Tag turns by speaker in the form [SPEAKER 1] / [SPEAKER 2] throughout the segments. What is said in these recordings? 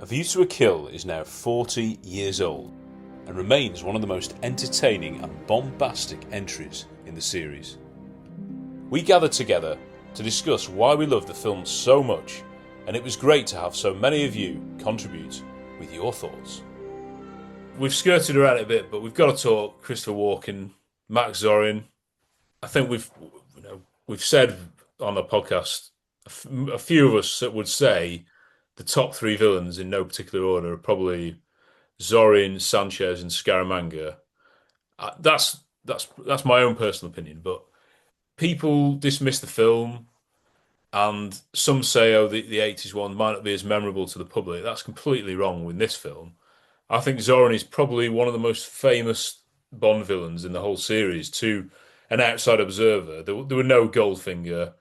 [SPEAKER 1] A View to a Kill is now 40 years old and remains one of the most entertaining and bombastic entries in the series. We gathered together to discuss why we love the film so much, and it was great to have so many of you contribute with your thoughts. We've skirted around it a bit, but we've got to talk Christopher Walken, Max Zorin. I think we've said on the podcast, a few of us that would say the top three villains in no particular order are probably Zorin, Sanchez, and Scaramanga. That's my own personal opinion, but people dismiss the film, and some say, "Oh, the '80s one might not be as memorable to the public." That's completely wrong with this film. I think Zorin is probably one of the most famous Bond villains in the whole series. To an outside observer, there were no Goldfinger.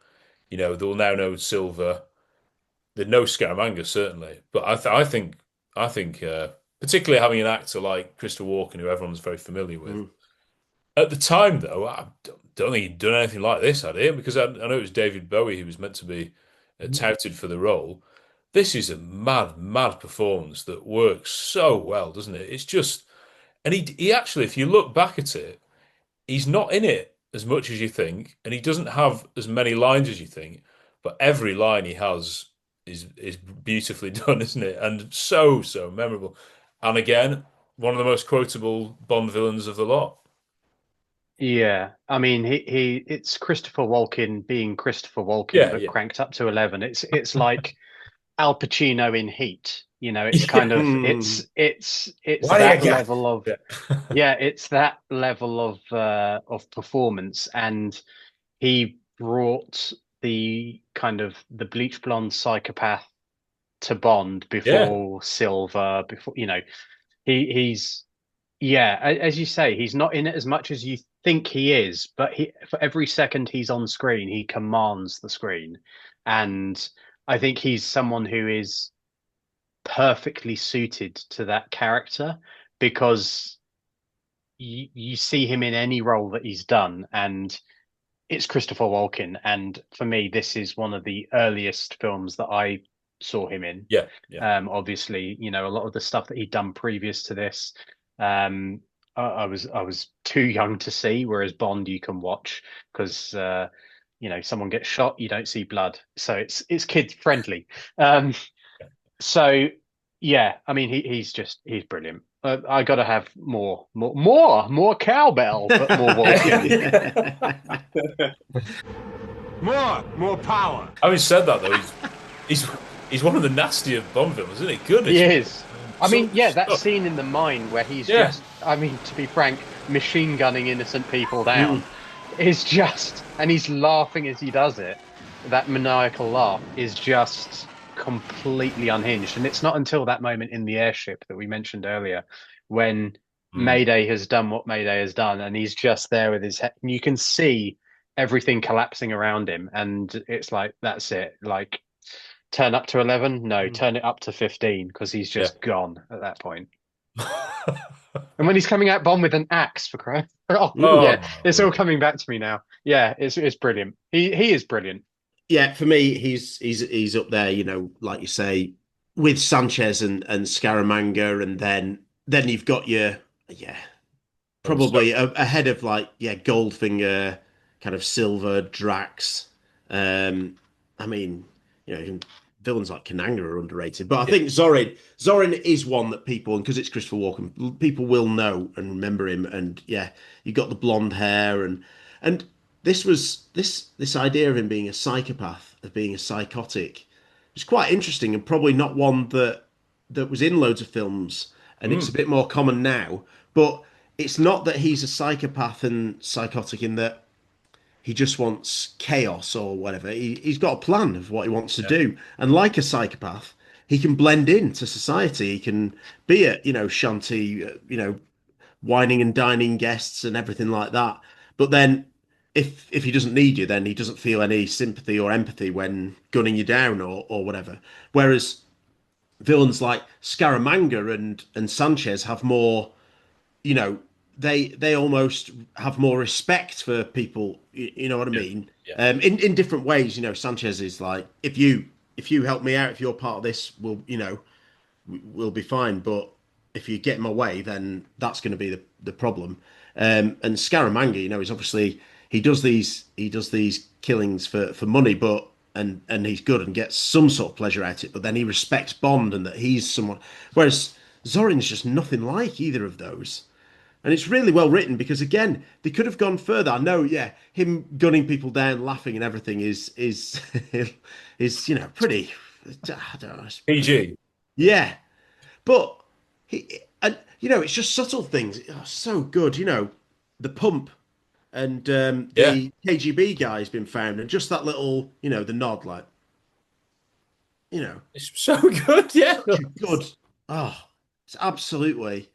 [SPEAKER 1] There will now no Silver. There's no Scaramanga, certainly. But I think, particularly having an actor like Christopher Walken, who everyone's very familiar with. At the time, though, I don't think he'd done anything like this, had he? Because I know it was David Bowie who was meant to be touted for the role. This is a mad, mad performance that works so well, doesn't it? It's just, and he actually, if you look back at it, he's not in it as much as you think, and he doesn't have as many lines as you think, but every line he has is beautifully done, isn't it? And so, so memorable. And again, one of the most quotable Bond villains of the lot.
[SPEAKER 2] Yeah, I mean it's Christopher Walken being Christopher Walken,
[SPEAKER 1] Yeah,
[SPEAKER 2] but
[SPEAKER 1] yeah.
[SPEAKER 2] cranked up to 11. It's like Al Pacino in Heat. It's
[SPEAKER 1] Yeah.
[SPEAKER 2] kind of it's
[SPEAKER 3] Why
[SPEAKER 2] that
[SPEAKER 3] again?
[SPEAKER 2] level of
[SPEAKER 1] Yeah.
[SPEAKER 2] yeah, it's that level of performance, and he brought the kind of the bleach blonde psychopath to Bond
[SPEAKER 1] Yeah.
[SPEAKER 2] before Silver, before he's yeah, as you say, he's not in it as much as you think he is, but for every second he's on screen, he commands the screen. And I think he's someone who is perfectly suited to that character because you see him in any role that he's done, and it's Christopher Walken. And for me, this is one of the earliest films that I saw him in.
[SPEAKER 1] Yeah. Yeah.
[SPEAKER 2] Obviously, a lot of the stuff that he'd done previous to this, um, I was too young to see. Whereas Bond, you can watch because someone gets shot, you don't see blood, so it's kid friendly. Um, so yeah, I mean he's brilliant. I got to have more cowbell, but more Walken.
[SPEAKER 3] More power.
[SPEAKER 1] Having said that, though, he's he's one of the nastier Bond villains, isn't he? Goodness.
[SPEAKER 2] He is. I mean, yeah, that
[SPEAKER 1] stuff.
[SPEAKER 2] scene in the mine where he's
[SPEAKER 1] Yeah.
[SPEAKER 2] just, I mean, to be frank, machine gunning innocent people down is just, and he's laughing as he does it. That maniacal laugh is just completely unhinged. And it's not until that moment in the airship that we mentioned earlier when Mayday has done what Mayday has done, and he's just there with his head, and you can see everything collapsing around him. And it's like, that's it. Like, turn up to 11? No, turn it up to 15 because he's just gone at that point. And when he's coming out Bond with an axe for crying, oh yeah, it's all coming back to me now. Yeah, it's brilliant. He is brilliant.
[SPEAKER 3] Yeah, for me, he's up there. Like you say, with Sanchez and Scaramanga, and then you've got your probably ahead of Goldfinger, kind of Silver, Drax. I mean, even villains like Kananga are underrated, but I think Zorin is one that people, and because it's Christopher Walken, people will know and remember him. And yeah, you got the blonde hair, and this idea of him being a psychopath, of being a psychotic, is quite interesting, and probably not one that was in loads of films, and it's a bit more common now. But it's not that he's a psychopath and psychotic in that he just wants chaos or whatever. He's got a plan of what he wants to do. And like a psychopath, he can blend into society. He can be at, shanty, whining and dining guests and everything like that. But then if he doesn't need you, then he doesn't feel any sympathy or empathy when gunning you down or whatever. Whereas villains like Scaramanga and Sanchez have more, you know, they almost have more respect for people. You know what I mean?
[SPEAKER 1] Yeah.
[SPEAKER 3] In different ways. Sanchez is like, if you help me out, if you're part of this, we'll be fine. But if you get in my way, then that's going to be the problem. And Scaramanga, he's obviously he does these killings for money, but and he's good and gets some sort of pleasure out of it. But then he respects Bond and that he's someone. Whereas Zorin's just nothing like either of those. And it's really well written because again, they could have gone further. I know, yeah, him gunning people down, laughing and everything is is pretty. I don't know.
[SPEAKER 1] PG.
[SPEAKER 3] Yeah, but it's just subtle things. Oh, so good. The pump and
[SPEAKER 1] Yeah.
[SPEAKER 3] the KGB guy's been found, and just that little, the nod, like, you know,
[SPEAKER 1] It's so good. Yeah.
[SPEAKER 3] good. Oh, it's absolutely,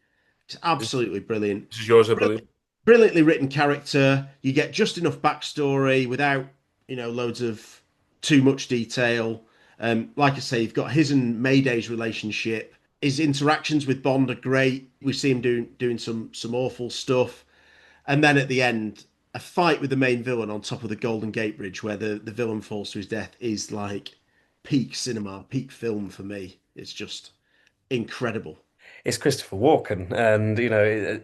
[SPEAKER 3] it's absolutely brilliant.
[SPEAKER 1] This is yours, I believe.
[SPEAKER 3] Brilliantly written character. You get just enough backstory without, loads of too much detail. Like I say, you've got his and Mayday's relationship. His interactions with Bond are great. We see him doing some awful stuff, and then at the end, a fight with the main villain on top of the Golden Gate Bridge, where the villain falls to his death, is like peak cinema, peak film for me. It's just incredible.
[SPEAKER 4] It's Christopher Walken, and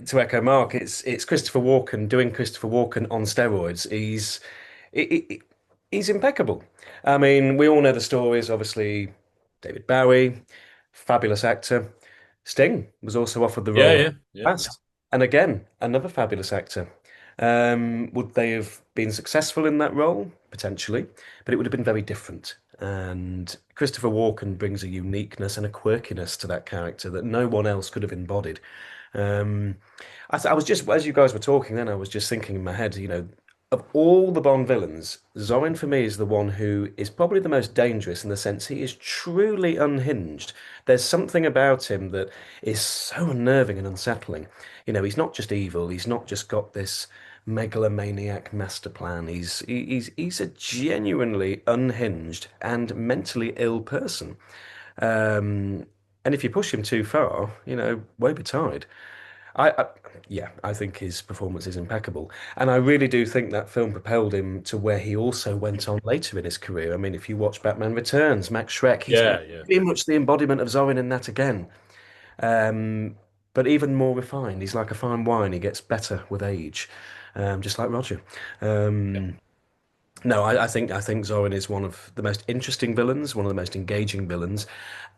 [SPEAKER 4] to echo Mark, it's Christopher Walken doing Christopher Walken on steroids. He's impeccable. I mean, we all know the stories. Obviously, David Bowie, fabulous actor. Sting was also offered the
[SPEAKER 1] Yeah,
[SPEAKER 4] role
[SPEAKER 1] yeah, yeah.
[SPEAKER 4] last, and again, another fabulous actor. Would they have been successful in that role? Potentially, but it would have been very different. And Christopher Walken brings a uniqueness and a quirkiness to that character that no one else could have embodied. Um, I was just, as you guys were talking, then I was just thinking in my head, of all the Bond villains, Zorin for me is the one who is probably the most dangerous in the sense he is truly unhinged. There's something about him that is so unnerving and unsettling. He's not just evil, he's not just got this megalomaniac master plan. He's a genuinely unhinged and mentally ill person. And if you push him too far, woe betide. I yeah, I think his performance is impeccable, and I really do think that film propelled him to where he also went on later in his career. I mean, if you watch Batman Returns, Max Schreck, he's
[SPEAKER 1] Yeah, yeah.
[SPEAKER 4] pretty much the embodiment of Zorin in that again, but even more refined. He's like a fine wine; he gets better with age, just like Roger. Um, no, I think Zorin is one of the most interesting villains, one of the most engaging villains,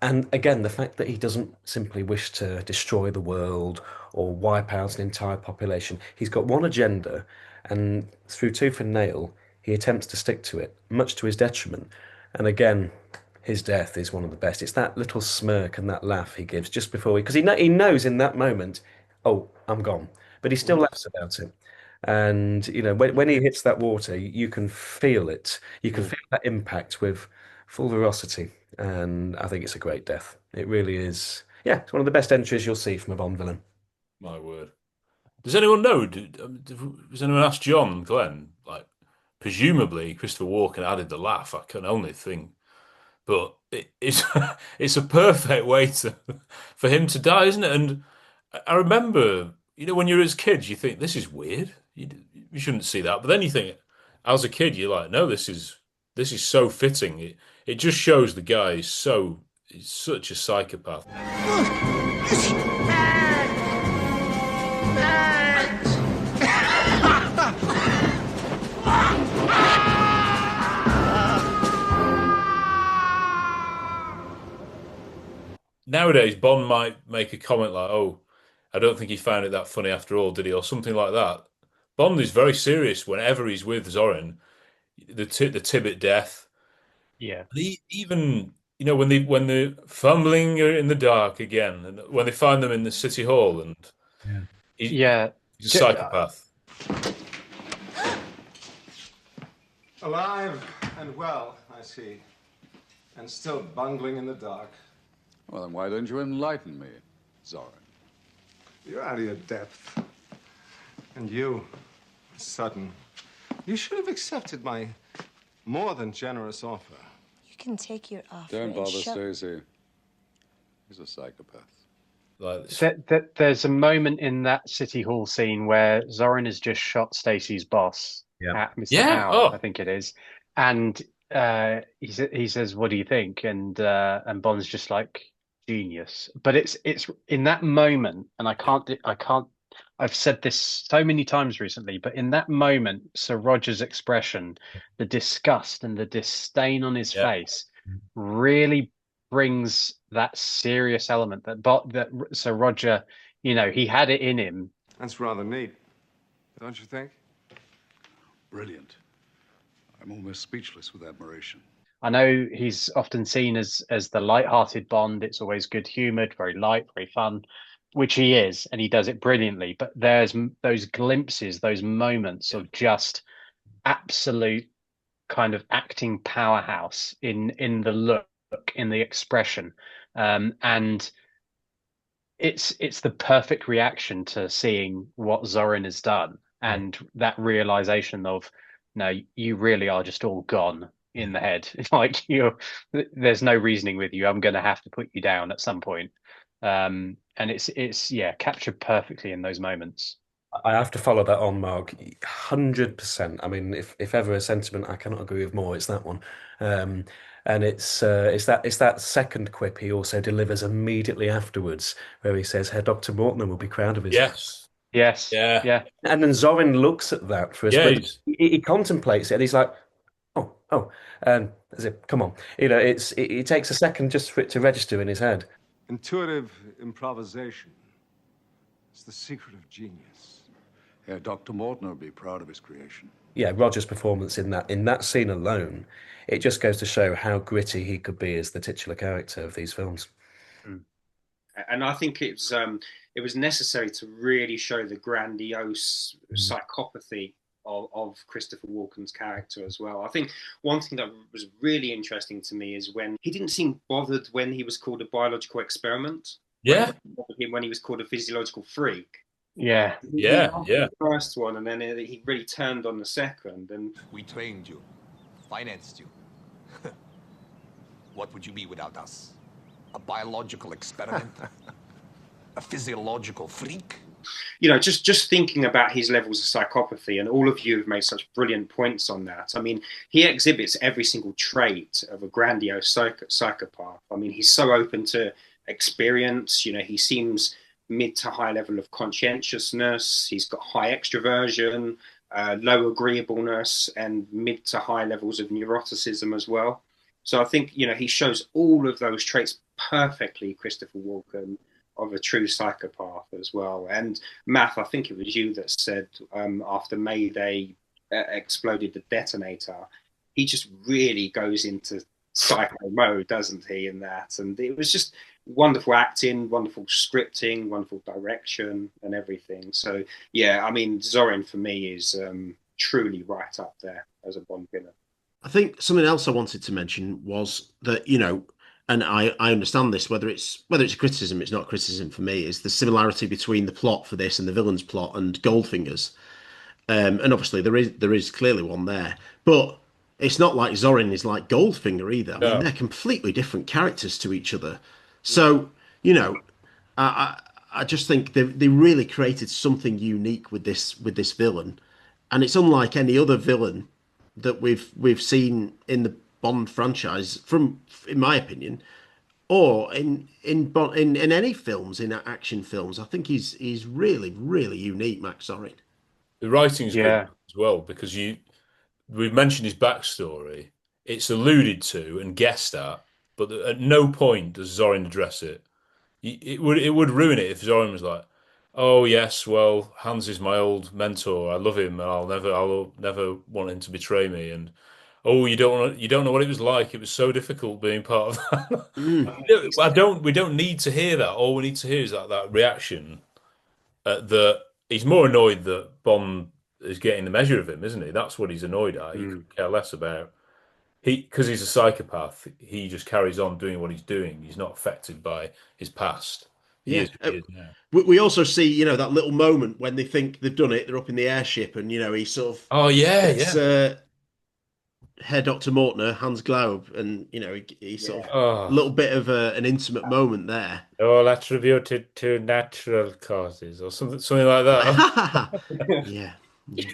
[SPEAKER 4] and again, the fact that he doesn't simply wish to destroy the world or wipe out an entire population. He's got one agenda, and through tooth and nail, he attempts to stick to it, much to his detriment. And again, his death is one of the best. It's that little smirk and that laugh he gives just before because he knows in that moment, oh, I'm gone, but he still laughs about it. And when he hits that water, you can feel it. You can feel that impact with full veracity. And I think it's a great death. It really is. Yeah, it's one of the best entries you'll see from a Bond villain.
[SPEAKER 1] My word. Does anyone know? Has anyone asked John Glen? Like, presumably Christopher Walken added the laugh. I can only think, but it's it's a perfect way to for him to die, isn't it? And I remember, when you're as kids, you think this is weird. You shouldn't see that, but then you think, as a kid, you're like, no, this is so fitting. It just shows the guy he's such a psychopath. Nowadays, Bond might make a comment like, "Oh, I don't think he found it that funny after all, did he?" or something like that. Bond is very serious whenever he's with Zorin. The Tibbet death,
[SPEAKER 2] Yeah.
[SPEAKER 1] and even when they're fumbling in the dark again, and when they find them in the city hall, and
[SPEAKER 4] Yeah.
[SPEAKER 1] he,
[SPEAKER 2] Yeah.
[SPEAKER 1] he's a psychopath.
[SPEAKER 5] Alive and well, I see. And still bungling in the dark.
[SPEAKER 6] Well, then why don't you enlighten me, Zorin?
[SPEAKER 5] You're out of your depth. And you, Sutton, you should have accepted my more than generous offer.
[SPEAKER 7] You can take your offer.
[SPEAKER 6] Don't
[SPEAKER 7] and
[SPEAKER 6] bother,
[SPEAKER 7] show-
[SPEAKER 6] Stacey. He's a psychopath.
[SPEAKER 1] Like,
[SPEAKER 2] There's a moment in that City Hall scene where Zorin has just shot Stacey's boss
[SPEAKER 4] Yeah.
[SPEAKER 2] at Mr.
[SPEAKER 1] Yeah.
[SPEAKER 2] Howe,
[SPEAKER 1] Oh.
[SPEAKER 2] I think it is, and he says, "What do you think?" And Bond's just like, genius. But it's in that moment, and I can't. I've said this so many times recently, but in that moment, Sir Roger's expression, the disgust and the disdain on his
[SPEAKER 1] Yeah.
[SPEAKER 2] face, really brings that serious element that Sir Roger, he had it in him.
[SPEAKER 5] That's rather neat, don't you think?
[SPEAKER 6] Brilliant. I'm almost speechless with admiration.
[SPEAKER 2] I know he's often seen as the light-hearted Bond. It's always good-humored, very light, very fun, which he is, and he does it brilliantly. But there's those glimpses, those moments of just absolute kind of acting powerhouse in the look, in the expression, and it's the perfect reaction to seeing what Zorin has done, and that realization of, no, you really are just all gone in the head. Like there's no reasoning with you. I'm going to have to put you down at some point. And it's captured perfectly in those moments.
[SPEAKER 4] I have to follow that on, Mark. 100%. I mean, if ever a sentiment I cannot agree with more, it's that one. And it's that second quip he also delivers immediately afterwards, where he says, "Herr Dr. Mortner will be proud of his."
[SPEAKER 1] Yes.
[SPEAKER 2] Yes.
[SPEAKER 1] Yeah.
[SPEAKER 2] Yeah.
[SPEAKER 4] And then Zorin looks at that for a
[SPEAKER 1] Yeah.
[SPEAKER 4] split. He contemplates it, and he's like, "Oh," as if, come on, it takes a second just for it to register in his head.
[SPEAKER 5] Intuitive improvisation is the secret of genius.
[SPEAKER 6] Yeah, Dr. Mortner would be proud of his creation.
[SPEAKER 4] Yeah, Roger's performance in that scene alone, it just goes to show how gritty he could be as the titular character of these films.
[SPEAKER 8] And I think it was necessary to really show the grandiose psychopathy of Christopher Walken's character as well. I think one thing that was really interesting to me is when he didn't seem bothered when he was called a biological experiment.
[SPEAKER 1] Yeah.
[SPEAKER 8] When he was called a physiological freak.
[SPEAKER 2] Yeah.
[SPEAKER 1] Yeah.
[SPEAKER 8] The first one, and then he really turned on the second. And
[SPEAKER 9] we trained you, financed you. What would you be without us? A biological experiment? A physiological freak?
[SPEAKER 8] Just thinking about his levels of psychopathy, and all of you have made such brilliant points on that. I mean, he exhibits every single trait of a grandiose psychopath. I mean, he's so open to experience. He seems mid to high level of conscientiousness. He's got high extroversion, low agreeableness, and mid to high levels of neuroticism as well. So I think, he shows all of those traits perfectly, Christopher Walken, of a true psychopath as well. And Matt, I think it was you that said after Mayday exploded the detonator, he just really goes into psycho mode, doesn't he, in that? And it was just wonderful acting, wonderful scripting, wonderful direction and everything. So, yeah, I mean, Zorin for me is truly right up there as a Bond villain.
[SPEAKER 3] I think something else I wanted to mention was that, and I understand this, whether it's a criticism, it's not a criticism for me, is the similarity between the plot for this and the villain's plot and Goldfinger's. And obviously there is clearly one there. But it's not like Zorin is like Goldfinger either. I mean, they're completely different characters to each other. So, I just think they really created something unique with this villain. And it's unlike any other villain that we've seen in the Bond franchise, in my opinion, or in any films, in action films. I think he's really, really unique, Max Zorin.
[SPEAKER 1] The writing's good as well, because we've mentioned his backstory. It's alluded to and guessed at, but at no point does Zorin address it. It would ruin it if Zorin was like, "Oh yes, well, Hans is my old mentor. I love him, and I'll never want him to betray me." And you don't know what it was like. It was so difficult being part of that. We don't need to hear that. All we need to hear is that reaction. That he's more annoyed that Bond is getting the measure of him, isn't he? That's what he's annoyed at. He could care less about. Because he's a psychopath, he just carries on doing what he's doing. He's not affected by his past. He is now.
[SPEAKER 3] We also see, that little moment when they think they've done it. They're up in the airship, and he sort of.
[SPEAKER 1] Oh yeah,
[SPEAKER 3] Herr Dr. Mortner, Hans Glaub, and he sort of a little bit of an intimate moment there.
[SPEAKER 1] All attributed to natural causes, or something like that.
[SPEAKER 3] Yeah,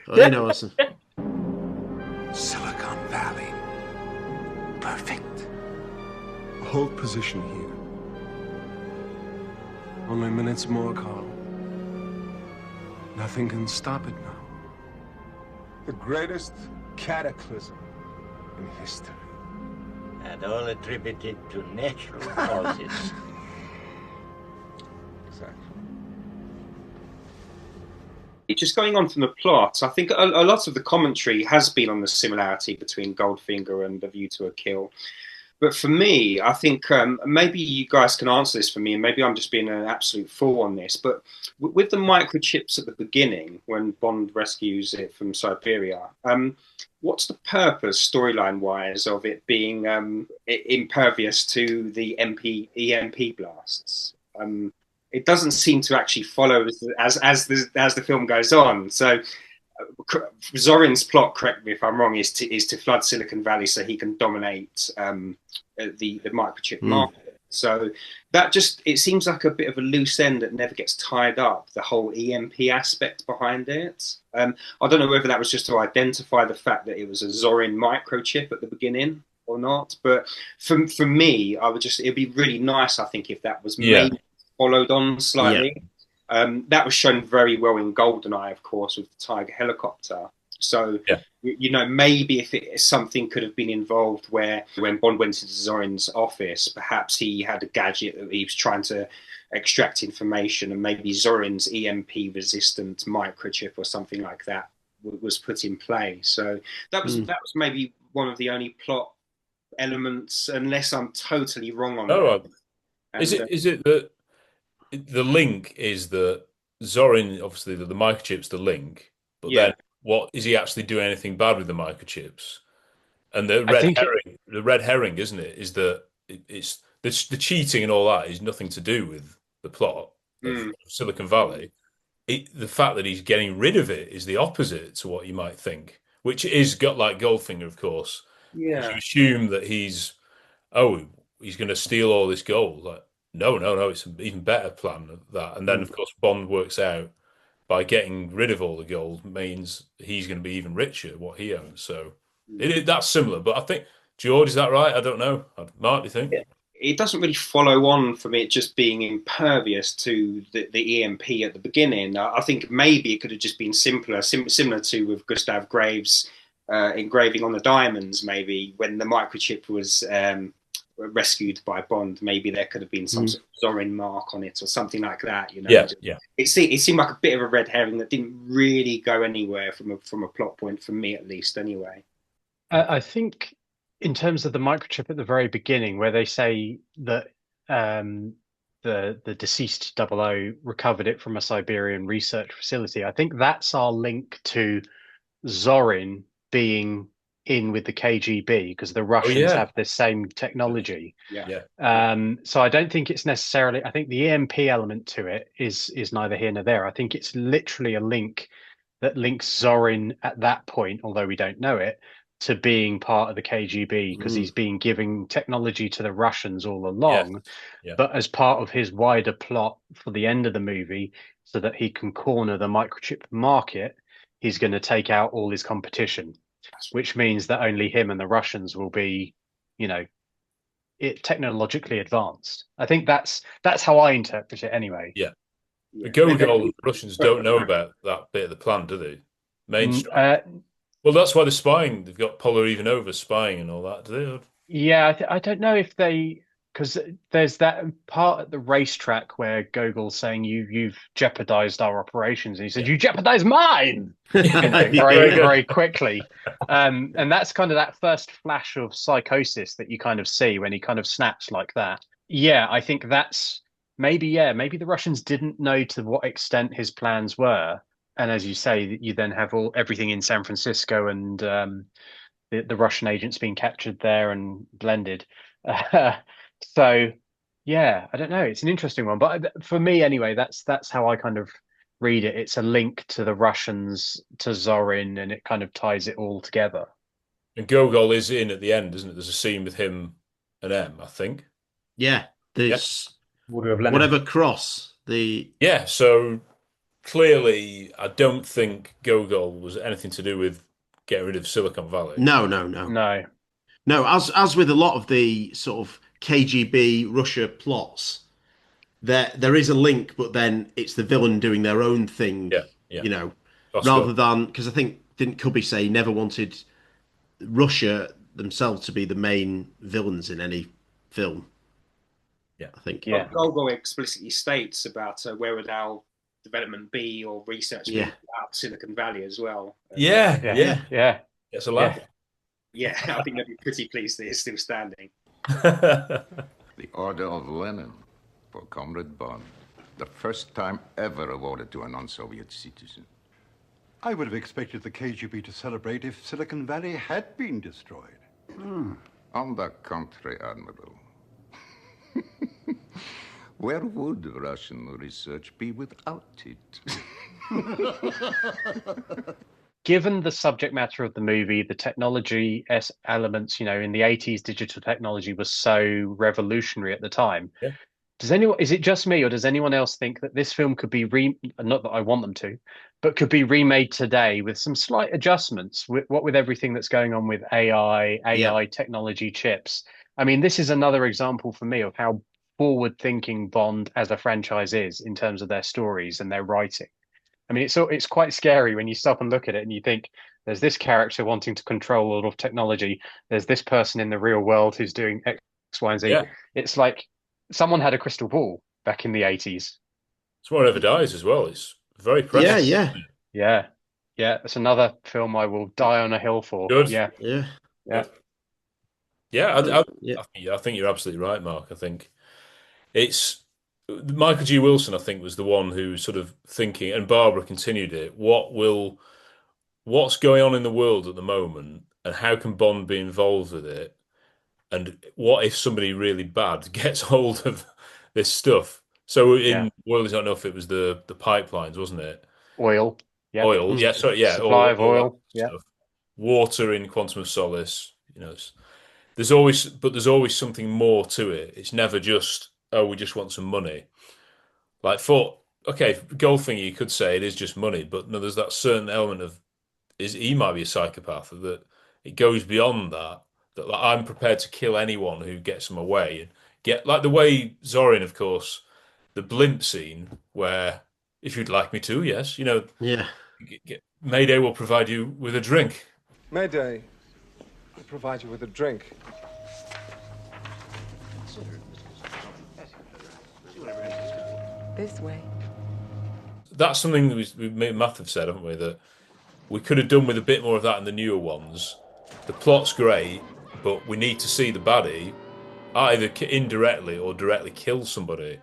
[SPEAKER 3] I know.
[SPEAKER 9] Silicon Valley. Perfect.
[SPEAKER 5] Hold position here. Only minutes more, Carl. Nothing can stop it now. The greatest cataclysm in history.
[SPEAKER 10] And all attributed to natural causes.
[SPEAKER 5] Exactly.
[SPEAKER 8] Just going on from the plot, I think a lot of the commentary has been on the similarity between Goldfinger and A View to a Kill. But for me, I think maybe you guys can answer this for me, and maybe I'm just being an absolute fool on this. But with the microchips at the beginning, when Bond rescues it from Siberia, what's the purpose, storyline-wise, of it being impervious to the EMP blasts? It doesn't seem to actually follow as the film goes on. So Zorin's plot, correct me if I'm wrong, is to flood Silicon Valley so he can dominate the microchip market. So that it seems like a bit of a loose end that never gets tied up, the whole EMP aspect behind it. I don't know whether that was just to identify the fact that it was a Zorin microchip at the beginning or not, but for me, it'd be really nice, I think, if that was maybe followed on slightly. That was shown very well in GoldenEye, of course, with the Tiger helicopter. So, maybe if something could have been involved where when Bond went into Zorin's office, perhaps he had a gadget that he was trying to extract information, and maybe Zorin's EMP-resistant microchip or something like that was put in play. So that was maybe one of the only plot elements, unless I'm totally wrong on that.
[SPEAKER 1] Is it that the link is that Zorin, obviously, the microchip's the link, but then what is he actually doing anything bad with the microchips? And the red herring, isn't it? Is that it's the cheating and all that is nothing to do with the plot of Silicon Valley. The fact that he's getting rid of it is the opposite to what you might think, which is got like Goldfinger, of course.
[SPEAKER 8] Yeah,
[SPEAKER 1] you assume that he's going to steal all this gold. Like, no, it's an even better plan than that. And then, of course, Bond works out by getting rid of all the gold means he's going to be even richer, what he owns. So that's similar. But I think, George, is that right? I don't know. Mark, do you think?
[SPEAKER 8] It doesn't really follow on from it just being impervious to the EMP at the beginning. I think maybe it could have just been similar to with Gustav Graves' engraving on the diamonds, maybe, when the microchip was rescued by Bond. Maybe there could have been some sort of Zorin mark on it or something like that. It seemed like a bit of a red herring that didn't really go anywhere from a plot point, for me at least, anyway.
[SPEAKER 2] I think in terms of the microchip at the very beginning, where they say that the deceased 00 recovered it from a Siberian research facility, I think that's our link to Zorin being in with the KGB, because the Russians have the same technology. So I don't think it's necessarily, I think the EMP element to it is neither here nor there. I think it's literally a link that links Zorin at that point, although we don't know it, to being part of the KGB, because he's been giving technology to the Russians all along, but as part of his wider plot for the end of the movie, so that he can corner the microchip market, he's going to take out all his competition, which means that only him and the Russians will be, technologically advanced. I think that's how I interpret it anyway.
[SPEAKER 1] The Gogol Russians don't know about that bit of the plan, do they? Mainstream. Well, that's why they're spying. They've got Polar even over spying and all that, do they?
[SPEAKER 2] Yeah, I don't know if they, because there's that part at the racetrack where Gogol's saying you've jeopardized our operations, and he said you jeopardized mine, very quickly, and that's kind of that first flash of psychosis that you kind of see when he kind of snaps like that. Yeah, I think that's maybe the Russians didn't know to what extent his plans were, and as you say, you then have everything in San Francisco and the Russian agents being captured there and blended. So, yeah, I don't know. It's an interesting one, but for me, anyway, that's how I kind of read it. It's a link to the Russians, to Zorin, and it kind of ties it all together.
[SPEAKER 1] And Gogol is in at the end, isn't it? There's a scene with him and M, I think.
[SPEAKER 3] Yeah, there's whatever cross the.
[SPEAKER 1] Yeah, so clearly, I don't think Gogol was anything to do with getting rid of Silicon Valley.
[SPEAKER 3] No. As with a lot of the sort of KGB Russia plots, there is a link, but then it's the villain doing their own thing,
[SPEAKER 1] Yeah, yeah.
[SPEAKER 3] you know,
[SPEAKER 1] That's
[SPEAKER 3] rather
[SPEAKER 1] good.
[SPEAKER 3] than because I think didn't Cubby say he never wanted Russia themselves to be the main villains in any film.
[SPEAKER 1] Yeah.
[SPEAKER 3] I think.
[SPEAKER 2] Yeah.
[SPEAKER 8] Gogol explicitly states about where would our development be or research be
[SPEAKER 3] Yeah.
[SPEAKER 8] about Silicon Valley as well.
[SPEAKER 1] Yeah,
[SPEAKER 2] Yeah.
[SPEAKER 1] yeah.
[SPEAKER 2] Yeah.
[SPEAKER 1] It's a laugh.
[SPEAKER 8] Yeah, I think they'd be pretty pleased that it's still standing.
[SPEAKER 6] The Order of Lenin for Comrade Bond. The first time ever awarded to a non-Soviet citizen.
[SPEAKER 11] I would have expected the KGB to celebrate if Silicon Valley had been destroyed.
[SPEAKER 6] On the contrary, Admiral. Where would Russian research be without it?
[SPEAKER 2] Given the subject matter of the movie, the technology elements, in the 80s, digital technology was so revolutionary at the time.
[SPEAKER 1] Yeah.
[SPEAKER 2] Is it just me, or does anyone else think that this film could be not that I want them to, but could be remade today with some slight adjustments with everything that's going on with AI technology chips? I mean, this is another example for me of how forward-thinking Bond as a franchise is in terms of their stories and their writing. I mean, it's quite scary when you stop and look at it and you think there's this character wanting to control all of technology. There's this person in the real world who's doing X, Y, and Z.
[SPEAKER 1] Yeah.
[SPEAKER 2] It's like someone had a crystal ball back in the 80s.
[SPEAKER 1] It's what never dies as well. It's very precious.
[SPEAKER 2] Yeah. It's another film I will die on a hill for.
[SPEAKER 1] Good.
[SPEAKER 2] Yeah.
[SPEAKER 1] I think you're absolutely right, Mark. I think it's Michael G. Wilson, I think, was the one who was sort of thinking, and Barbara continued it. What's going on in the world at the moment, and how can Bond be involved with it? And what if somebody really bad gets hold of this stuff? So in World Is Not Enough, it was the pipelines, wasn't it?
[SPEAKER 2] Oil. Yeah.
[SPEAKER 1] Oil. Yeah. Sorry. Yeah.
[SPEAKER 2] Supply of oil. Yeah.
[SPEAKER 1] Stuff. Water in Quantum of Solace. There's always something more to it. It's never just, we just want some money. Like golfing, you could say it is just money, but no, there's that certain element of he might be a psychopath, that it goes beyond that. That like, I'm prepared to kill anyone who gets them away, and get like the way Zorin, of course, the blimp scene where if you'd like me to, yes, Mayday will provide you with a drink.
[SPEAKER 5] Mayday will provide you with a drink.
[SPEAKER 7] This way.
[SPEAKER 1] That's something we Matt have said, haven't we? That we could have done with a bit more of that in the newer ones. The plot's great, but we need to see the baddie either indirectly or directly kill somebody.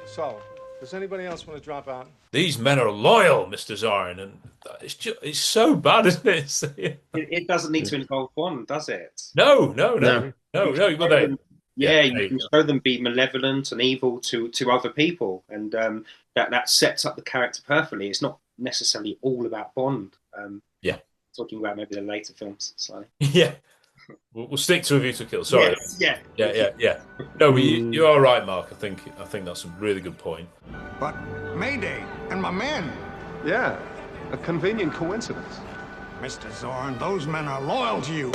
[SPEAKER 5] So, does anybody else want to drop out?
[SPEAKER 1] These men are loyal, Mr. Zorin, and it's so bad, isn't it?
[SPEAKER 8] It doesn't need to involve Bond, does it?
[SPEAKER 1] No.
[SPEAKER 8] You can show them be malevolent and evil to other people, and that sets up the character perfectly. It's not necessarily all about Bond. Talking about maybe the later films slightly.
[SPEAKER 1] Yeah. We'll stick to A View to Kill. Sorry.
[SPEAKER 8] Yes,
[SPEAKER 1] Yeah. No, but you are right, Mark. I think that's a really good point.
[SPEAKER 9] But Mayday and my men.
[SPEAKER 5] Yeah, a convenient coincidence.
[SPEAKER 9] Mr. Zorin, those men are loyal to you.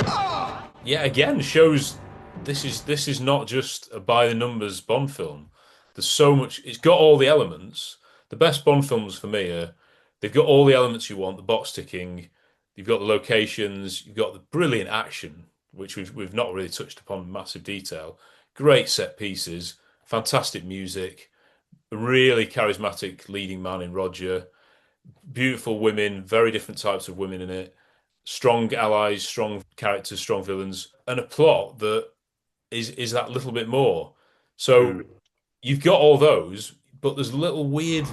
[SPEAKER 1] Yeah, again, shows this is not just a by the numbers Bond film. There's so much. It's got all the elements. The best Bond films for me are they've got all the elements you want. The box ticking. You've got the locations. You've got the brilliant action, which we've not really touched upon in massive detail. Great set pieces, fantastic music, a really charismatic leading man in Roger, beautiful women, very different types of women in it, strong allies, strong characters, strong villains, and a plot that is that little bit more. So you've got all those, but there's a little weird.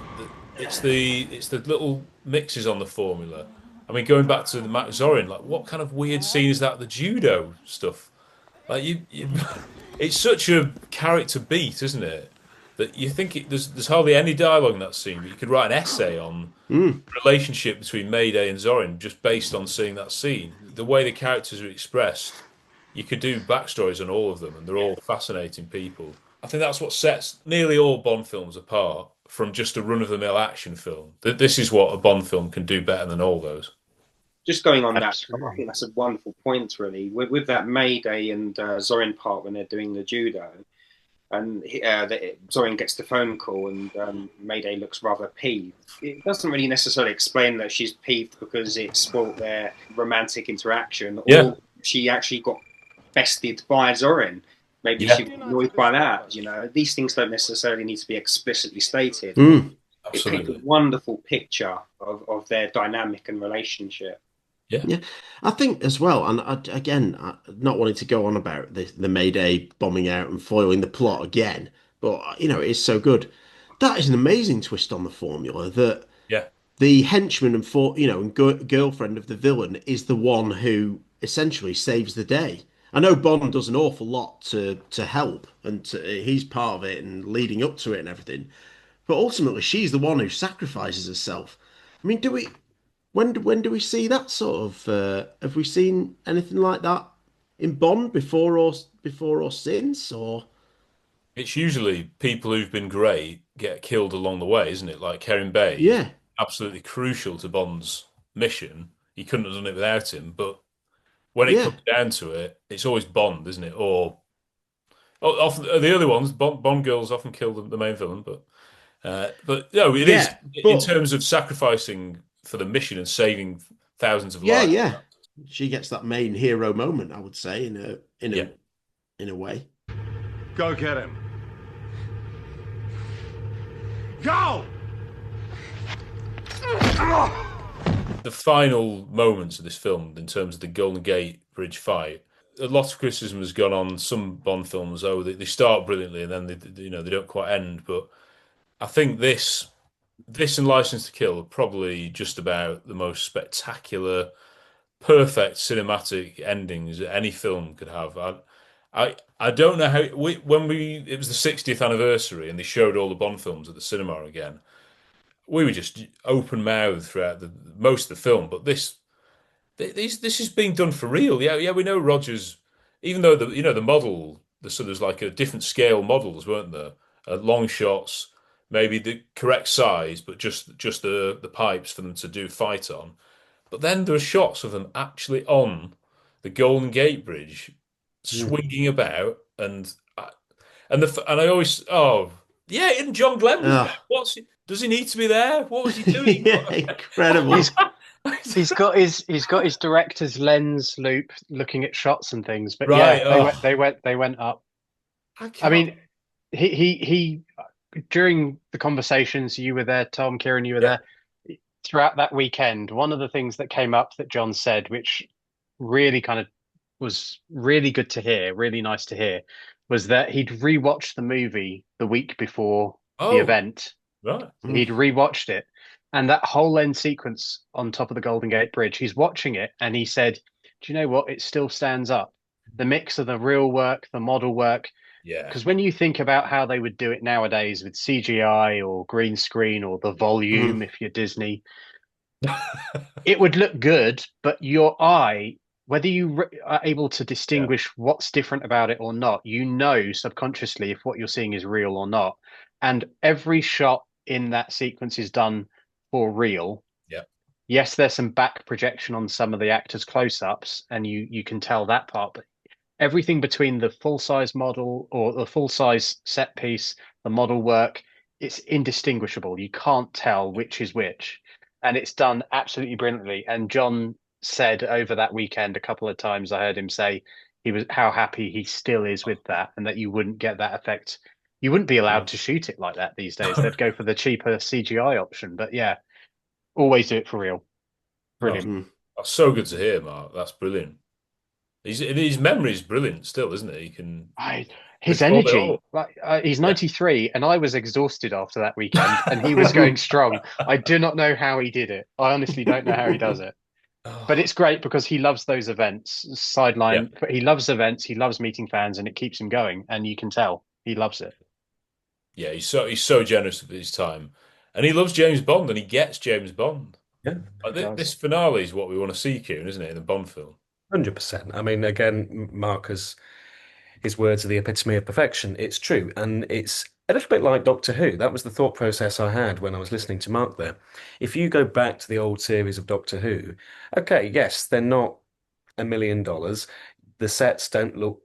[SPEAKER 1] It's the little mixes on the formula. I mean, going back to the Max Zorin, like what kind of weird scene is that? The judo stuff, like it's such a character beat, isn't it? That you think there's hardly any dialogue in that scene, but you could write an essay on the relationship between Mayday and Zorin just based on seeing that scene. The way the characters are expressed, you could do backstories on all of them, and they're all fascinating people. I think that's what sets nearly all Bond films apart from just a run-of-the-mill action film. This is what a Bond film can do better than all those.
[SPEAKER 8] Just going on that, I
[SPEAKER 2] Absolutely.
[SPEAKER 8] think that's a wonderful point, really. With that Mayday and Zorin part when they're doing the judo, and Zorin gets the phone call, and Mayday looks rather peeved. It doesn't really necessarily explain that she's peeved because it spoilt their romantic interaction,
[SPEAKER 1] Yeah.
[SPEAKER 8] or she actually got bested by Zorin. Maybe
[SPEAKER 1] Yeah.
[SPEAKER 8] she was annoyed by that. You know, these things don't necessarily need to be explicitly stated.
[SPEAKER 3] Mm.
[SPEAKER 8] It paints a
[SPEAKER 1] Absolutely.
[SPEAKER 8] wonderful picture of their dynamic and relationship.
[SPEAKER 3] Yeah, I think as well, and again, not wanting to go on about the Mayday bombing out and foiling the plot again, but you know, it is so good. That is an amazing twist on the formula that
[SPEAKER 1] Yeah.
[SPEAKER 3] the henchman and girlfriend of the villain is the one who essentially saves the day. I know Bond does an awful lot to help, and he's part of it and leading up to it and everything, but ultimately she's the one who sacrifices herself. I mean, do we? When do we see that sort of? Have we seen anything like that in Bond before or since? Or
[SPEAKER 1] It's usually people who've been great get killed along the way, isn't it? Like Kerim Bey is
[SPEAKER 3] yeah,
[SPEAKER 1] absolutely crucial to Bond's mission. He couldn't have done it without him, but when it
[SPEAKER 3] yeah,
[SPEAKER 1] comes down to it, it's always Bond, isn't it? Or often the other ones, Bond girls often kill the main villain, but no, it is
[SPEAKER 3] yeah.
[SPEAKER 1] in
[SPEAKER 3] But
[SPEAKER 1] terms of sacrificing for the mission and saving thousands of
[SPEAKER 3] yeah,
[SPEAKER 1] lives.
[SPEAKER 3] yeah, she gets that main hero moment, I would say,
[SPEAKER 1] Yeah.
[SPEAKER 3] in a way.
[SPEAKER 5] Go get him. Go!
[SPEAKER 1] The final moments of this film, in terms of the Golden Gate Bridge fight, a lot of criticism has gone on some Bond films. Oh, they start brilliantly and then they don't quite end. But I think this and License to Kill are probably just about the most spectacular, perfect cinematic endings that any film could have. I don't know how it was the 60th anniversary and they showed all the Bond films at the cinema again. We were just open mouthed throughout most of the film, but this is being done for real. Yeah, we know Rogers, even though the model, so there's like a different scale models, weren't there? Long shots, maybe the correct size, but just the pipes for them to do fight on. But then there are shots of them actually on the Golden Gate Bridge, swinging about, and I always yeah, and John Glen was there. Does he need to be there? What was he doing?
[SPEAKER 3] Yeah, incredible.
[SPEAKER 2] He's got his director's lens loop looking at shots and things. But
[SPEAKER 1] Right,
[SPEAKER 2] yeah, they went up. I mean, he during the conversations you were there, Tom, Kieran, you were there throughout that weekend. One of the things that came up that John said, which really kind of was really good to hear, really nice to hear, was that he'd rewatched the movie the week before the event.
[SPEAKER 1] Right.
[SPEAKER 2] He'd rewatched it, and that whole end sequence on top of the Golden Gate Bridge, he's watching it and he said, do you know what? It still stands up. The mix of the real work, the model work.
[SPEAKER 1] Yeah.
[SPEAKER 2] Because when you think about how they would do it nowadays with CGI or green screen or the volume, if you're Disney, it would look good, but your eye, whether you are able to distinguish what's different about it or not, you know subconsciously if what you're seeing is real or not. And every shot in that sequence is done for real.
[SPEAKER 1] Yeah.
[SPEAKER 2] Yes, there's some back projection on some of the actors' close-ups, and you can tell that part, but everything between the full-size model or the full-size set piece, the model work, it's indistinguishable. You can't tell which is which. And it's done absolutely brilliantly. And John said over that weekend a couple of times, I heard him say how happy he still is with that, and that you wouldn't get that effect. You wouldn't be allowed to shoot it like that these days. They'd go for the cheaper CGI option. But yeah, always do it for real. Brilliant.
[SPEAKER 1] That's so good to hear, Mark. That's brilliant. His memory is brilliant still, isn't it? He can
[SPEAKER 2] his energy. He's 93, and I was exhausted after that weekend, and he was going strong. I do not know how he did it. I honestly don't know how he does it. But it's great because he loves those events. Sideline, he loves events. He loves meeting fans, and it keeps him going. And you can tell he loves it.
[SPEAKER 1] Yeah, he's so generous with his time, and he loves James Bond, and he gets James Bond.
[SPEAKER 4] Yeah,
[SPEAKER 1] this finale is what we want to see, Kieran, isn't it? In the Bond film.
[SPEAKER 4] 100%. I mean, again, Marcus, his words are the epitome of perfection. It's true, and it's a little bit like Doctor Who. That was the thought process I had when I was listening to Mark there. If you go back to the old series of Doctor Who, okay, yes, they're not $1 million. The sets don't look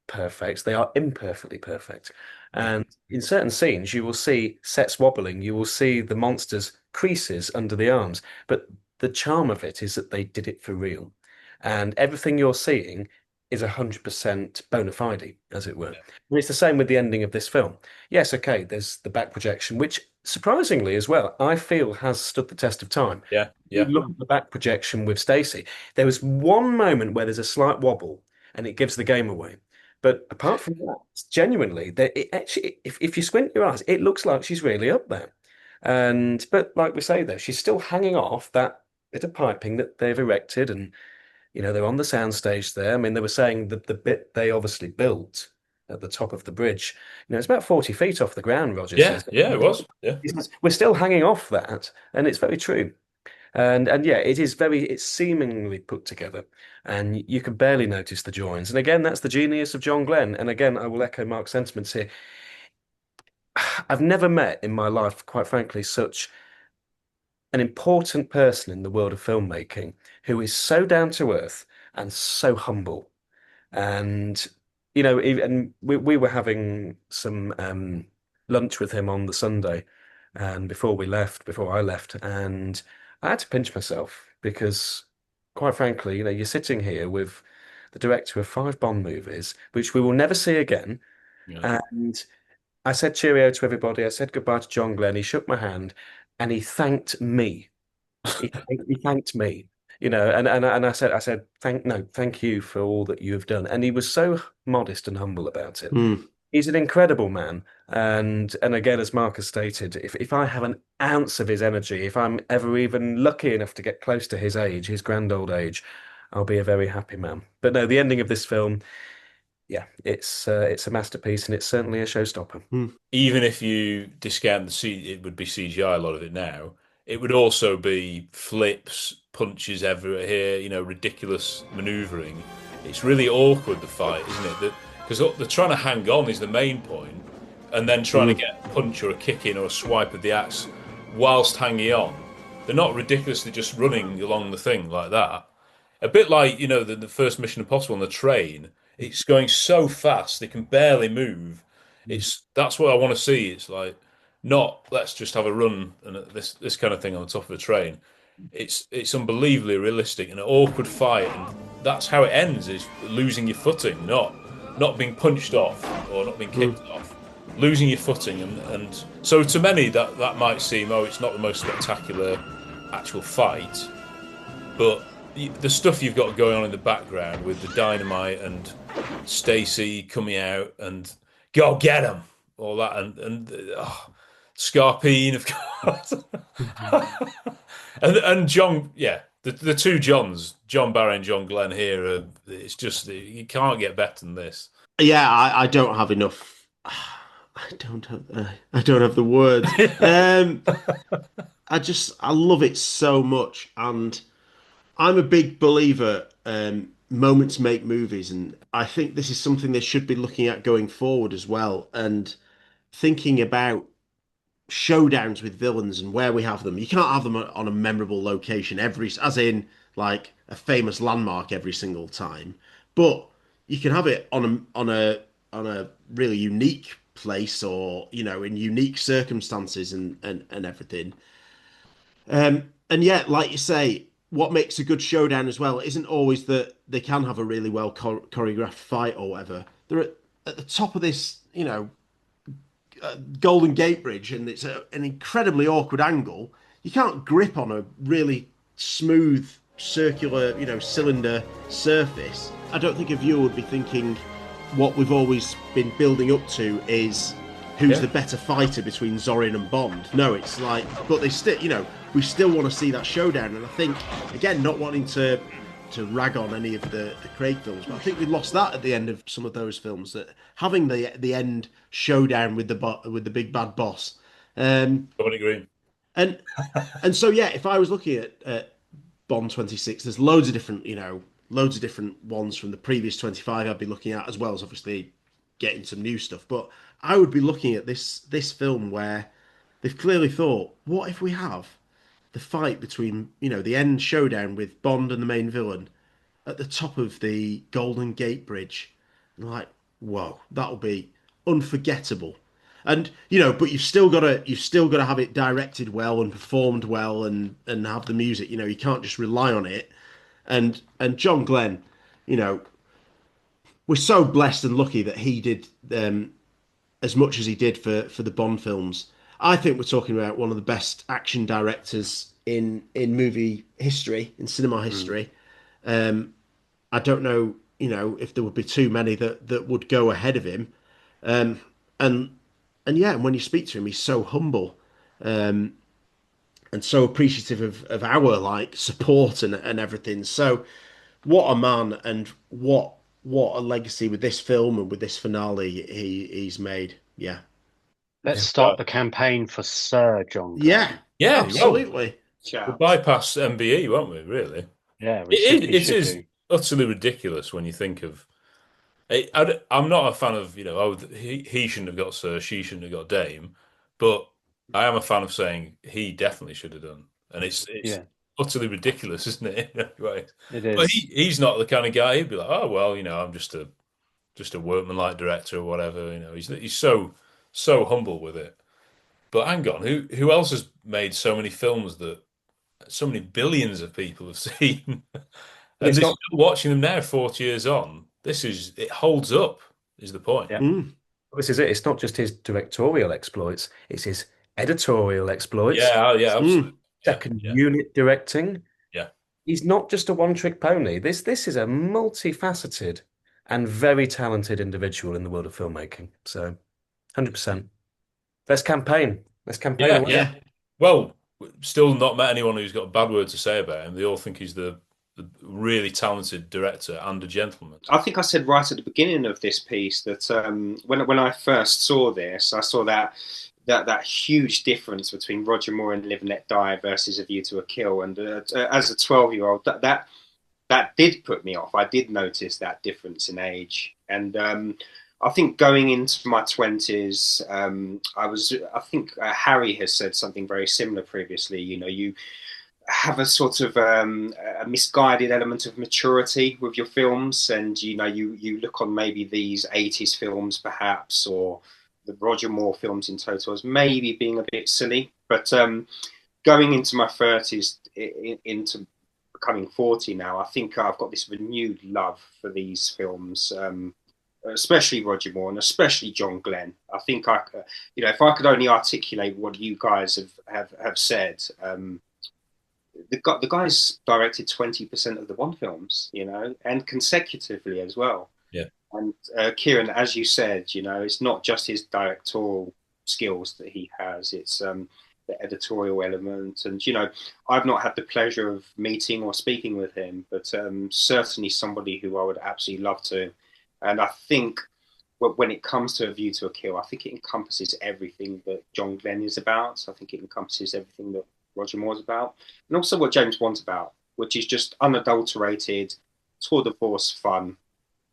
[SPEAKER 4] perfect. They are imperfectly perfect. And in certain scenes, you will see sets wobbling. You will see the monsters' creases under the arms. But the charm of it is that they did it for real. And everything you're seeing is 100% bona fide, as it were. And it's the same with the ending of this film. Yes, okay, there's the back projection, which surprisingly as well, I feel has stood the test of time.
[SPEAKER 1] Yeah,
[SPEAKER 4] You
[SPEAKER 1] yeah.
[SPEAKER 4] look at the back projection with Stacey. There was one moment where there's a slight wobble and it gives the game away. But apart from that, genuinely, it actually, if you squint your eyes, it looks like she's really up there. And but like we say though, she's still hanging off that bit of piping that they've erected, and they're on the soundstage there. I mean, they were saying that the bit they obviously built at the top of the bridge, it's about 40 feet off the ground, Roger
[SPEAKER 1] Yeah,
[SPEAKER 4] says.
[SPEAKER 1] yeah, it was. Yeah.
[SPEAKER 4] He says, we're still hanging off that, and it's very true. And yeah, it's seemingly put together, and you can barely notice the joins. And again, that's the genius of John Glen. And again, I will echo Mark's sentiments here. I've never met in my life, quite frankly, such an important person in the world of filmmaking who is so down to earth and so humble. And even we were having some lunch with him on the Sunday, and before I left, and I had to pinch myself because, quite frankly, you're sitting here with the director of 5 Bond movies, which we will never see again.
[SPEAKER 1] Yeah.
[SPEAKER 4] And I said cheerio to everybody. I said goodbye to John Glen. He shook my hand and he thanked me. He thanked me, and I said, thank you for all that you have done. And he was so modest and humble about it. He's an incredible man. And again, as Mark has stated, if I have an ounce of his energy, if I'm ever even lucky enough to get close to his age, his grand old age, I'll be a very happy man. But no, the ending of this film, yeah, it's a masterpiece and it's certainly a showstopper.
[SPEAKER 1] Even if you discount it would be CGI, a lot of it now. It would also be flips, punches everywhere here, ridiculous maneuvering. It's really awkward, the fight, isn't it? Because they're trying to hang on is the main point, and then trying to get a punch or a kick in or a swipe of the axe whilst hanging on. They're not ridiculously just running along the thing like that. A bit like, the first Mission Impossible on the train. It's going so fast they can barely move. That's what I want to see. It's like not let's just have a run and this kind of thing on the top of a train. It's unbelievably realistic and an awkward fight, and that's how it ends: is losing your footing, not being punched off or not being kicked off, losing your footing, and so to many that might seem it's not the most spectacular actual fight, but the stuff you've got going on in the background with the dynamite and Stacey coming out and go get him, all that, and Scarpine, of course, and John, yeah, the two Johns, John Barry and John Glen here. It's just you can't get better than this.
[SPEAKER 3] Yeah, I don't have enough. I don't have the words. I love it so much, and I'm a big believer. Moments make movies, and I think this is something they should be looking at going forward as well. And thinking about showdowns with villains and where we have them. You can't have them on a memorable location as in like a famous landmark every single time, but you can have it on a really unique place, or in unique circumstances and everything. And yet, like you say, what makes a good showdown as well isn't always that they can have a really well choreographed fight or whatever. They're at the top of this, Golden Gate Bridge, and it's an incredibly awkward angle. You can't grip on a really smooth, circular, cylinder surface. I don't think a viewer would be thinking what we've always been building up to is who's the better fighter between Zorin and Bond. No, it's like, but they still, we still want to see that showdown. And I think, again, not wanting to rag on any of the Craig films, but I think we lost that at the end of some of those films. That having the end showdown with the big bad boss.
[SPEAKER 1] I would agree.
[SPEAKER 3] And so yeah, if I was looking at Bond 26, there's loads of different ones from the previous 25 I'd be looking at, as well as obviously getting some new stuff. But I would be looking at this film where they've clearly thought, what if we have the fight between, the end showdown with Bond and the main villain at the top of the Golden Gate Bridge? And like, whoa, that'll be unforgettable. And but you've still got to have it directed well and performed well and have the music. You can't just rely on it. And John Glen, you know, we're so blessed and lucky that he did as much as he did for the Bond films. I think we're talking about one of the best action directors in movie history, in cinema history. I don't know, if there would be too many that would go ahead of him. And yeah, and when you speak to him, he's so humble, and so appreciative of our support and everything. So what a man, and what a legacy with this film and with this finale he's made. Yeah.
[SPEAKER 2] Let's start the campaign for Sir John
[SPEAKER 3] Yeah.
[SPEAKER 2] Glen.
[SPEAKER 1] Yeah,
[SPEAKER 3] Absolutely.
[SPEAKER 1] we'll bypass MBE, won't we? Really?
[SPEAKER 2] Yeah,
[SPEAKER 1] It is utterly ridiculous when you think of. I'm not a fan of he shouldn't have got Sir, she shouldn't have got Dame, but I am a fan of saying he definitely should have done, and it's utterly ridiculous, isn't it? Anyway,
[SPEAKER 2] it is.
[SPEAKER 1] But he's not the kind of guy. He'd be like, oh well, I'm just a workman-like director or whatever. He's so humble with it. But hang on, who else has made so many films that so many billions of people have seen? And they're still watching them now, 40 years on. It holds up, is the point.
[SPEAKER 2] Yeah.
[SPEAKER 4] This is it. It's not just his directorial exploits, it's his editorial exploits.
[SPEAKER 1] Yeah, absolutely.
[SPEAKER 4] Second unit directing.
[SPEAKER 1] Yeah.
[SPEAKER 4] He's not just a one-trick pony. This is a multifaceted and very talented individual in the world of filmmaking. So, 100%. Let's campaign. Away.
[SPEAKER 1] Yeah. Well, still not met anyone who's got a bad word to say about him. They all think he's the really talented director and a gentleman.
[SPEAKER 8] I think I said right at the beginning of this piece that when I first saw this, I saw that huge difference between Roger Moore and Live and Let Die versus A View to a Kill, and as a 12-year-old, that did put me off. I did notice that difference in age, and I think going into my 20s, I think Harry has said something very similar previously. You have a sort of a misguided element of maturity with your films, and you look on maybe these 80s films perhaps, or the Roger Moore films in total, as maybe being a bit silly. But going into my 30s, into becoming 40 now, I think I've got this renewed love for these films, especially Roger Moore and especially John Glen. I think if I could only articulate what you guys have said, the guy's directed 20% of the Bond films, and consecutively as well.
[SPEAKER 1] Yeah.
[SPEAKER 8] And Kieran, as you said, it's not just his directorial skills that he has; it's the editorial element. And I've not had the pleasure of meeting or speaking with him, but certainly somebody who I would absolutely love to. And I think when it comes to A View to a Kill, I think it encompasses everything that John Glen is about. I think it encompasses everything that Roger Moore's about, and also what James Bond's about, which is just unadulterated tour de force fun.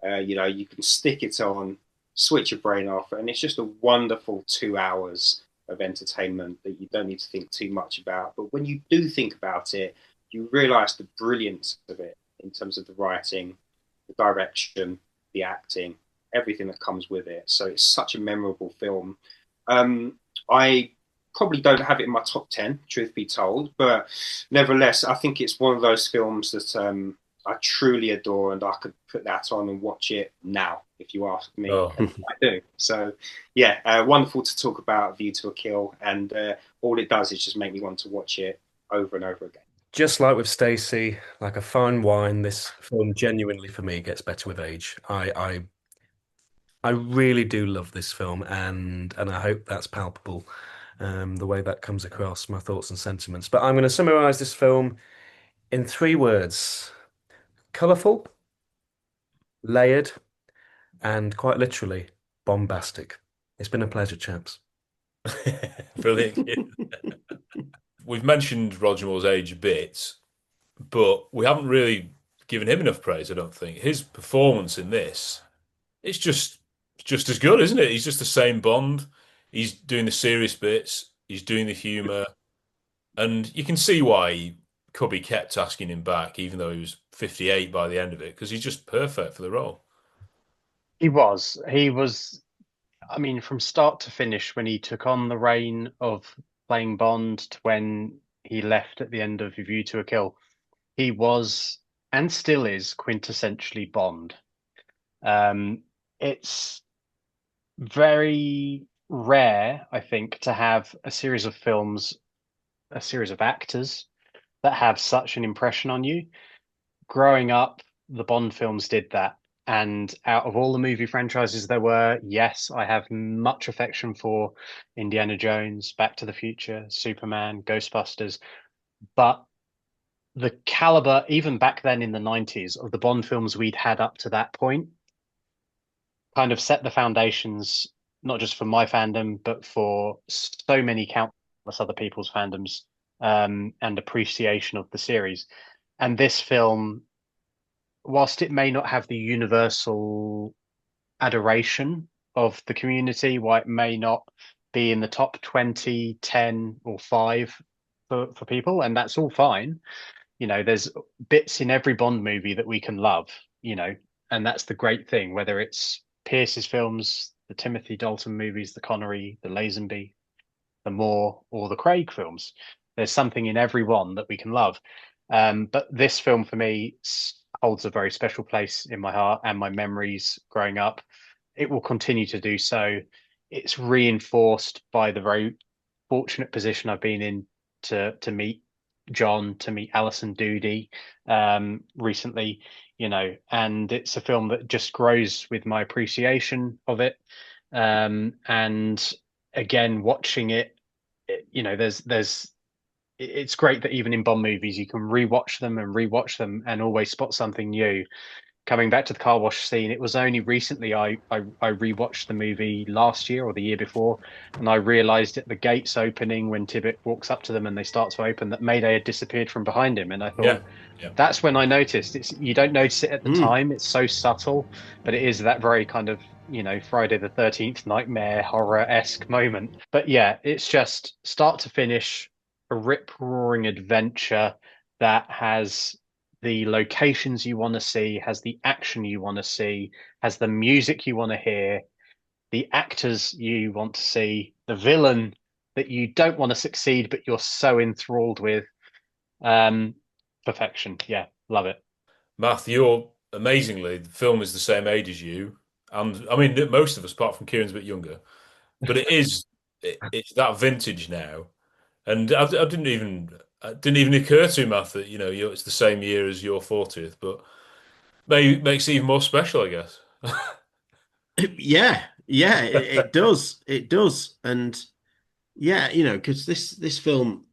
[SPEAKER 8] You can stick it on, switch your brain off, and it's just a wonderful 2 hours of entertainment that you don't need to think too much about. But when you do think about it, you realise the brilliance of it in terms of the writing, the direction, the acting, everything that comes with it. So it's such a memorable film. I probably don't have it in my top 10, truth be told, but nevertheless, I think it's one of those films that I truly adore, and I could put that on and watch it now, if you ask me.
[SPEAKER 1] Oh.
[SPEAKER 8] I do. So, yeah, wonderful to talk about View to a Kill, and all it does is just make me want to watch it over and over again.
[SPEAKER 4] Just like with Stacey, like a fine wine, this film genuinely for me gets better with age. I really do love this film, and I hope that's palpable, the way that comes across, my thoughts and sentiments. But I'm going to summarize this film in 3 words: colourful, layered, and quite literally bombastic. It's been a pleasure, chaps.
[SPEAKER 1] Brilliant. We've mentioned Roger Moore's age a bit, but we haven't really given him enough praise, I don't think. His performance in this, it's just just as good, isn't it? He's just the same Bond. He's doing the serious bits. He's doing the humour, and you can see why Cubby kept asking him back, even though he was 58 by the end of it, because he's just perfect for the role.
[SPEAKER 2] He was. He was. I mean, from start to finish, when he took on the reign of playing Bond to when he left at the end of A View to a Kill, he was and still is quintessentially Bond. It's very rare, I think, to have a series of films, a series of actors that have such an impression on you. Growing up, the Bond films did that. And out of all the movie franchises there were, yes, I have much affection for Indiana Jones, Back to the Future, Superman, Ghostbusters. But the caliber, even back then in the 90s, of the Bond films we'd had up to that point kind of set the foundations, not just for my fandom, but for so many countless other people's fandoms and appreciation of the series. And this film, whilst it may not have the universal adoration of the community, why it may not be in the top 20, 10, or 5 for people, and that's all fine. There's bits in every Bond movie that we can love, and that's the great thing, whether it's Pierce's films, the Timothy Dalton movies, the Connery, the Lazenby, the Moore, or the Craig films. There's something in every one that we can love. But this film for me holds a very special place in my heart and my memories growing up. It will continue to do so. It's reinforced by the very fortunate position I've been in to meet John, to meet Alison Doody recently, and it's a film that just grows with my appreciation of it. And again, watching it, there's it's great that even in Bond movies you can rewatch them and always spot something new. Coming back to the car wash scene, it was only recently I rewatched the movie last year or the year before, and I realized at the gates opening when Tibbet walks up to them and they start to open that Mayday had disappeared from behind him, and I thought that's when I noticed. You don't notice it at the time; it's so subtle, but it is that very kind of Friday the 13th nightmare horror-esque moment. But yeah, it's just start to finish a rip-roaring adventure that has the locations you want to see, has the action you want to see, has the music you want to hear, the actors you want to see, the villain that you don't want to succeed, but you're so enthralled with. Perfection. Yeah, love it.
[SPEAKER 1] Matt, you're amazingly, the film is the same age as you. And I mean, most of us, apart from Kieran's a bit younger, but it's that vintage now. And I didn't even it didn't even occur to me, Matt, that it's the same year as your 40th, but maybe makes it even more special, I guess.
[SPEAKER 3] Yeah, it does. It does. And yeah, because this film,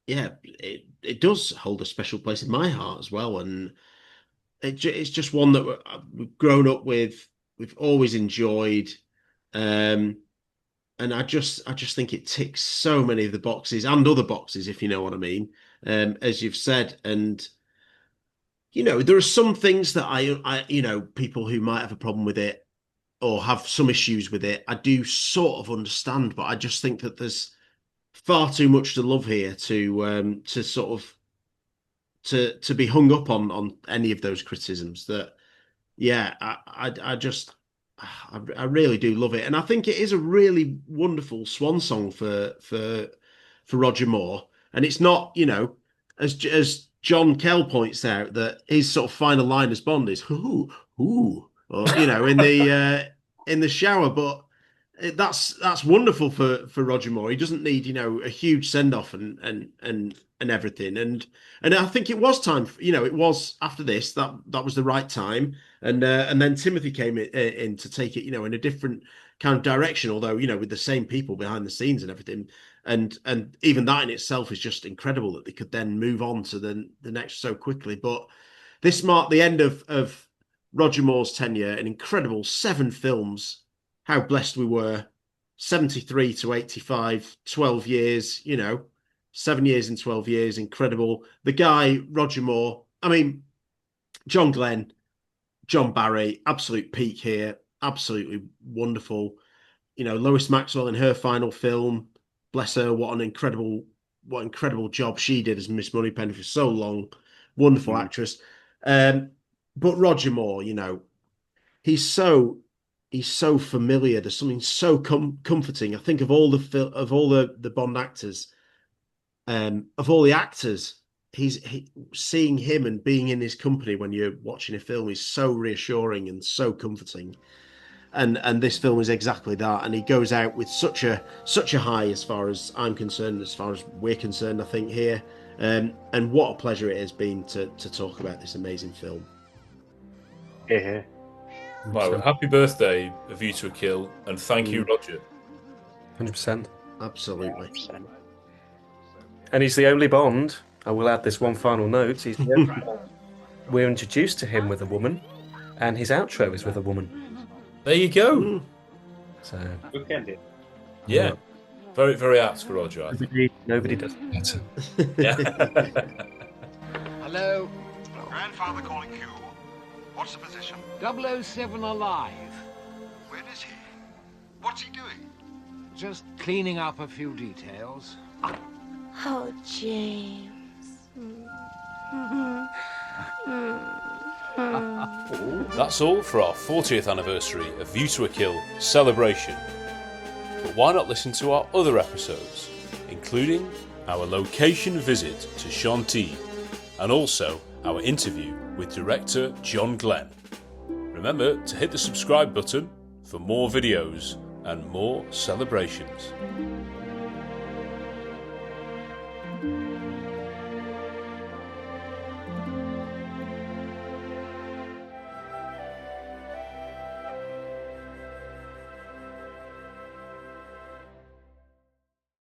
[SPEAKER 3] yeah, it does hold a special place in my heart as well. And it's just one that we've grown up with, we've always enjoyed. And I just think it ticks so many of the boxes and other boxes, if you know what I mean, as you've said. And there are some things that people who might have a problem with it or have some issues with it, I do sort of understand, but I just think that there's far too much to love here to sort of to be hung up on any of those criticisms. That yeah, I really do love it, and I think it is a really wonderful swan song for Roger Moore. And it's not, as John Kell points out, that his sort of final line as Bond is ooh, or in the shower. But that's wonderful for Roger Moore. He doesn't need a huge send off and everything. And I think it was time. It was after this that was the right time. And then Timothy came in to take it, in a different kind of direction. Although with the same people behind the scenes and everything. And even that in itself is just incredible that they could then move on to the next so quickly. But this marked the end of Roger Moore's tenure, an incredible 7 films. How blessed we were. 73 to 85, 12 years, 7 years and 12 years, incredible. The guy, Roger Moore, I mean, John Glen, John Barry, absolute peak here. absolutely wonderful. You know, Lois Maxwell in her final film, bless her, what incredible job she did as Miss Moneypenny for so long. Wonderful actress. But Roger Moore, you know, he's so familiar. There's something so comforting. I think of all the Bond actors, of all the actors, seeing him and being in his company when you're watching a film is so reassuring and so comforting. And this film is exactly that. And he goes out with such a high, as far as I'm concerned, as far as we're concerned, I think here. And what a pleasure it has been to talk about this amazing film.
[SPEAKER 2] Yeah.
[SPEAKER 1] Well, happy birthday, A View to a Kill, and thank you, Roger.
[SPEAKER 4] 100%.
[SPEAKER 3] Absolutely.
[SPEAKER 2] 100%.
[SPEAKER 4] And he's the only Bond. I will add this one final note. He's the only Bond. We're introduced to him with a woman, and his outro is with a woman.
[SPEAKER 1] There you go.
[SPEAKER 4] So
[SPEAKER 8] Bookended.
[SPEAKER 1] Yeah. Very, very apt for Roger, I think.
[SPEAKER 4] Nobody does it better.
[SPEAKER 1] Yeah.
[SPEAKER 12] Hello.
[SPEAKER 11] Grandfather calling Q. What's the position?
[SPEAKER 12] 007 alive.
[SPEAKER 11] Where is he? What's he doing?
[SPEAKER 12] Just cleaning up a few details.
[SPEAKER 7] Oh, James.
[SPEAKER 1] That's all for our 40th anniversary of View to a Kill celebration. But why not listen to our other episodes, including our location visit to Chantilly and also our interview with director John Glen. Remember to hit the subscribe button for more videos and more celebrations.